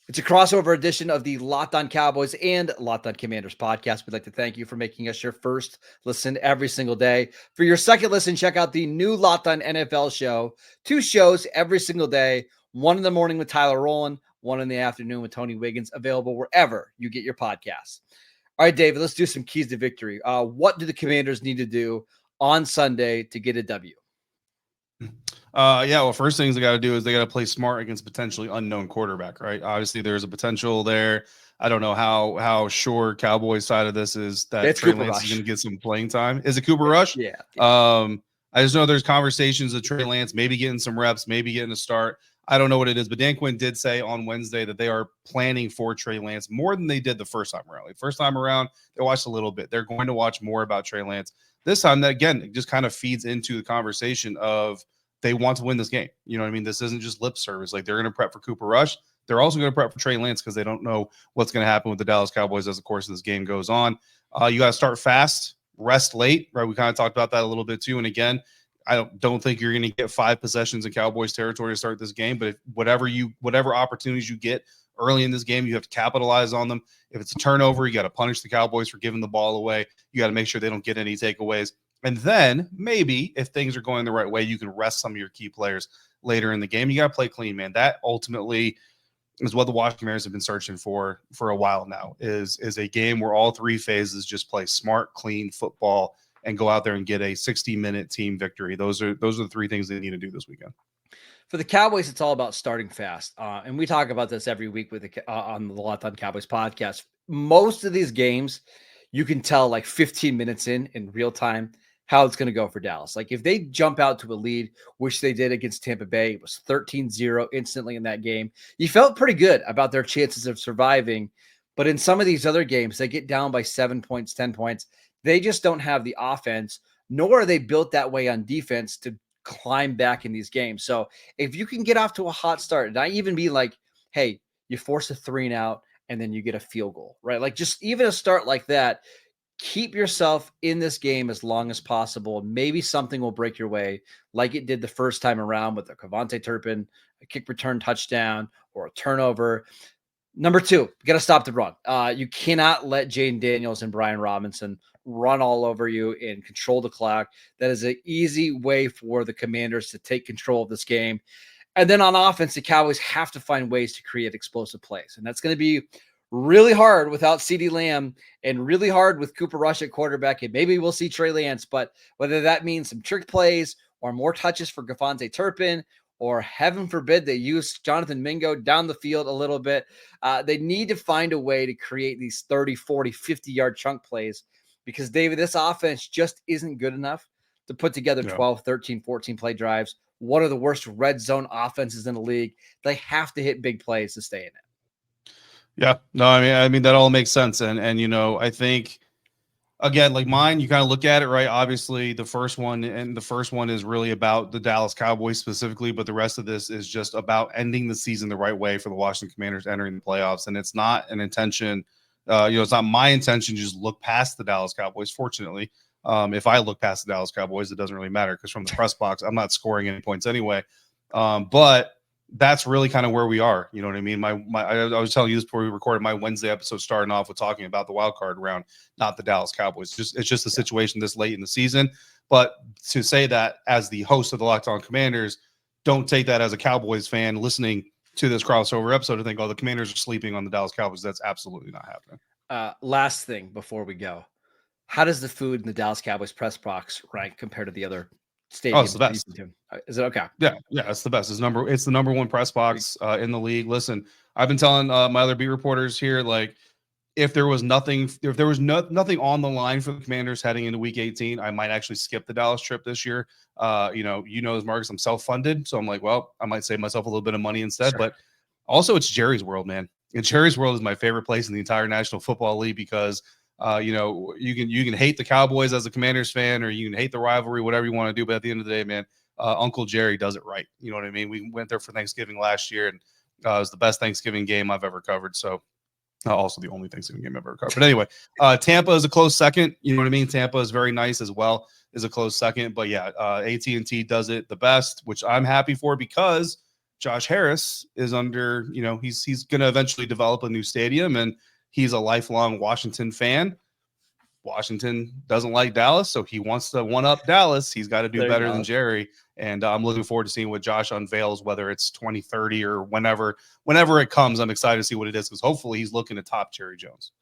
It's a crossover edition of the Locked On Cowboys and Locked On Commanders podcast. We'd like to thank you for making us your first listen every single day. For your second listen, check out the new Locked On NFL show. 2 shows every single day. One in the morning with Tyler Rowland, one in the afternoon with Tony Wiggins, available wherever you get your podcasts. All right, David, let's do some keys to victory. What do the Commanders need to do on Sunday to get a W? Well, first things they got to do is they got to play smart against potentially unknown quarterback, right? Obviously, there's a potential there. I don't know how sure Cowboys side of this is that Trey Lance is going to get some playing time. Is it Cooper Rush? Yeah. I just know there's conversations of Trey Lance maybe getting some reps, maybe getting a start. I don't know what it is, but Dan Quinn did say on Wednesday that they are planning for Trey Lance more than they did the first time around. Like first time around, they watched a little bit. They're going to watch more about Trey Lance. This time, that again, it just kind of feeds into the conversation of they want to win this game. You know what I mean? This isn't just lip service. Like they're going to prep for Cooper Rush. They're also going to prep for Trey Lance because they don't know what's going to happen with the Dallas Cowboys as the course of this game goes on. You got to start fast, rest late, right? We kind of talked about that a little bit too. And again, I don't think you're going to get 5 possessions in Cowboys territory to start this game, but whatever opportunities you get early in this game, you have to capitalize on them. If it's a turnover, you got to punish the Cowboys for giving the ball away. You got to make sure they don't get any takeaways. And then maybe if things are going the right way, you can rest some of your key players later in the game. You got to play clean, man. That ultimately is what the Washington Commanders have been searching for a while now, is a game where all 3 phases just play smart, clean football and go out there and get a 60-minute team victory. Those are the 3 things they need to do this weekend. For the Cowboys, it's all about starting fast. And we talk about this every week with on the Locked On Cowboys podcast. Most of these games, you can tell like 15 minutes in real time how it's going to go for Dallas. Like if they jump out to a lead, which they did against Tampa Bay, it was 13-0 instantly in that game. You felt pretty good about their chances of surviving. But in some of these other games, they get down by 7 points, 10 points. They just don't have the offense, nor are they built that way on defense to climb back in these games. So if you can get off to a hot start, and I even be like, hey, you force a 3 and out, and then you get a field goal, right? Like just even a start like that, keep yourself in this game as long as possible. Maybe something will break your way like it did the first time around with a Cavante Turpin, a kick return touchdown, or a turnover. Number 2, you got to stop the run. You cannot let Jayden Daniels and Brian Robinson run all over you and control the clock. That is an easy way for the Commanders to take control of this game. And then on offense, the Cowboys have to find ways to create explosive plays. And that's going to be really hard without CeeDee Lamb and really hard with Cooper Rush at quarterback. And maybe we'll see Trey Lance, but whether that means some trick plays or more touches for Cavante Turpin, or heaven forbid they use Jonathan Mingo down the field a little bit, they need to find a way to create these 30, 40, 50-yard chunk plays because, David, this offense just isn't good enough to put together 12, 13, 14 play drives. One of the worst red zone offenses in the league. They have to hit big plays to stay in it. Yeah, no, I mean that all makes sense, and I think again, like mine, you kind of look at it, right? Obviously, the first one is really about the Dallas Cowboys specifically, but the rest of this is just about ending the season the right way for the Washington Commanders entering the playoffs, and it's not an intention. It's not my intention to just look past the Dallas Cowboys. Fortunately, if I look past the Dallas Cowboys, it doesn't really matter because from the press box, I'm not scoring any points anyway. But that's really kind of where we are. You know what I mean? I was telling you this before we recorded my Wednesday episode, starting off with talking about the wild card round, not the Dallas Cowboys. It's just a situation this late in the season. But to say that as the host of the Locked On Commanders, don't take that as a Cowboys fan listening to this crossover episode to think, oh, the Commanders are sleeping on the Dallas Cowboys. That's absolutely not happening. Last thing before we go, how does the food in the Dallas Cowboys press box rank compared to the other stadium? Oh, it's the best. Is it okay? Yeah, it's the best. It's the number 1 press box in the league. Listen, I've been telling my other beat reporters here, like, if there was nothing on the line for the Commanders heading into Week 18, I might actually skip the Dallas trip this year. As Marcus, I'm self-funded, so I'm like, well, I might save myself a little bit of money instead. Sure. But also, it's Jerry's World, man. And Jerry's World is my favorite place in the entire National Football League because you can hate the Cowboys as a Commanders fan, or you can hate the rivalry, whatever you want to do. But at the end of the day, man, Uncle Jerry does it right. You know what I mean? We went there for Thanksgiving last year, and it was the best Thanksgiving game I've ever covered. So also the only Thanksgiving game I've ever covered. But anyway, Tampa is a close second. You know what I mean? Tampa is very nice as well, is a close second. But yeah, AT&T does it the best, which I'm happy for because Josh Harris is under, he's going to eventually develop a new stadium, and he's a lifelong Washington fan. Washington doesn't like Dallas, so he wants to one-up Dallas. He's got to do better than Jerry, and I'm looking forward to seeing what Josh unveils, whether it's 2030 or whenever it comes. I'm excited to see what it is, because hopefully he's looking to top Jerry Jones.